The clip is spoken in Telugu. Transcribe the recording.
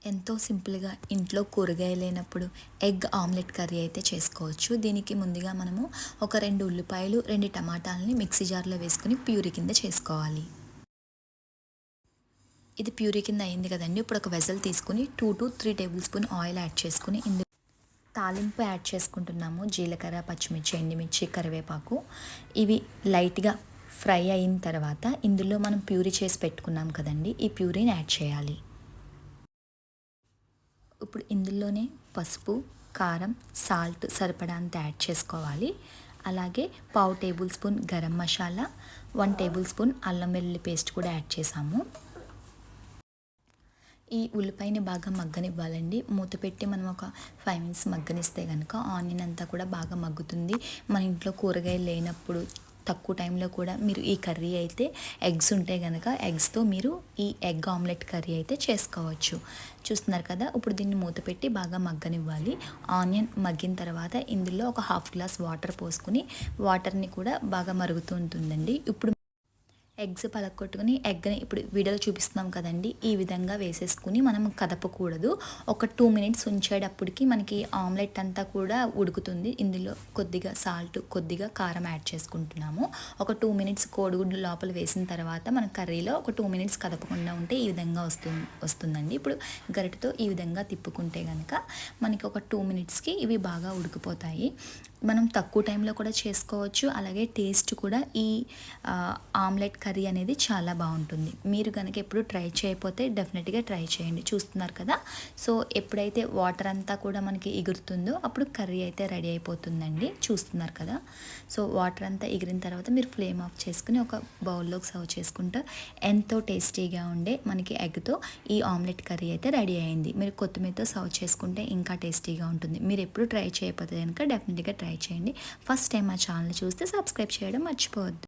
ఎంతో సింపుల్గా ఇంట్లో కూరగాయలు లేనప్పుడు ఎగ్ ఆమ్లెట్ కర్రీ అయితే చేసుకోవచ్చు. దీనికి ముందుగా మనము ఒక 2 ఉల్లిపాయలు, 2 టమాటాలని మిక్సీ జార్లో వేసుకుని ప్యూరీ కింద చేసుకోవాలి. ఇది ప్యూరీ కింద అయింది కదండి. ఇప్పుడు ఒక వెజల్ తీసుకుని 2 to 3 table spoon oil add చేసుకుని ఇందులో తాలింపు యాడ్ చేసుకుంటున్నాము. జీలకర్ర, పచ్చిమిర్చి, ఎండుమిర్చి, కరివేపాకు ఇవి లైట్గా ఫ్రై అయిన తర్వాత ఇందులో మనం ప్యూరీ చేసి పెట్టుకున్నాం కదండి, ఈ ప్యూరీని యాడ్ చేయాలి. ఇప్పుడు ఇందులోనే పసుపు, కారం, సాల్ట్ సరిపడంత యాడ్ చేసుకోవాలి. అలాగే పావు table spoon garam masala, 1 table spoon అల్లం వెల్లుల్లి పేస్ట్ కూడా యాడ్ చేసాము. ఈ ఉల్లిపాయని బాగా మగ్గనివ్వాలండి. మూత పెట్టి మనం ఒక 5 మినిట్స్ మగ్గనిస్తే కనుక ఆనియన్ అంతా కూడా బాగా మగ్గుతుంది. మన ఇంట్లో కూరగాయలు లేనప్పుడు తక్కువ టైంలో కూడా మీరు ఈ కర్రీ అయితే ఎగ్స్ ఉంటే కనుక ఎగ్స్తో మీరు ఈ ఎగ్ ఆమ్లెట్ కర్రీ అయితే చేసుకోవచ్చు. చూస్తున్నారు కదా, ఇప్పుడు దీన్ని మూత పెట్టి బాగా మగ్గనివ్వాలి. ఆనియన్ మగ్గిన తర్వాత ఇందులో ఒక హాఫ్ గ్లాస్ వాటర్ పోసుకుని వాటర్ని కూడా బాగా మరుగుతూ ఉంటుందండి. ఇప్పుడు ఎగ్స్ పలగొట్టుకుని ఎగ్ని ఇప్పుడు వీడియోలో చూపిస్తున్నాం కదండి, ఈ విధంగా వేసేసుకుని మనం కదపకూడదు. ఒక 2 మినిట్స్ ఉంచేటప్పటికి మనకి ఆమ్లెట్ అంతా కూడా ఉడుకుతుంది. ఇందులో కొద్దిగా సాల్ట్, కొద్దిగా కారం యాడ్ చేసుకుంటున్నాము. ఒక 2 మినిట్స్ కోడిగుడ్డు లోపల వేసిన తర్వాత మన కర్రీలో ఒక 2 మినిట్స్ కదపకుండా ఉంటే ఈ విధంగా వస్తుందండి. ఇప్పుడు గరిటెతో ఈ విధంగా తిప్పుకుంటే కనుక మనకి ఒక 2 మినిట్స్కి ఇవి బాగా ఉడికిపోతాయి. మనం తక్కువ టైంలో కూడా చేసుకోవచ్చు. అలాగే టేస్ట్ కూడా ఈ ఆమ్లెట్ కర్రీ అనేది చాలా బాగుంటుంది. మీరు కనుక ఎప్పుడు ట్రై చేయకపోతే డెఫినెట్గా ట్రై చేయండి. చూస్తున్నారు కదా, సో ఎప్పుడైతే వాటర్ అంతా కూడా మనకి ఎగురుతుందో అప్పుడు కర్రీ అయితే రెడీ అయిపోతుందండి. చూస్తున్నారు కదా, సో వాటర్ అంతా ఎగిరిన తర్వాత మీరు ఫ్లేమ్ ఆఫ్ చేసుకుని ఒక బౌల్లోకి సర్వ్ చేసుకుంటే ఎంతో టేస్టీగా ఉండే మనకి ఎగ్తో ఈ ఆమ్లెట్ కర్రీ అయితే రెడీ అయింది. మీరు కొత్తిమీరతో సర్వ్ చేసుకుంటే ఇంకా టేస్టీగా ఉంటుంది. మీరు ఎప్పుడు ట్రై చేయకపోతే కనుక డెఫినెట్గా ట్రై చేయండి. ఫస్ట్ టైం మా ఛానల్ చూస్తే సబ్స్క్రైబ్ చేయడం మర్చిపోవద్దు.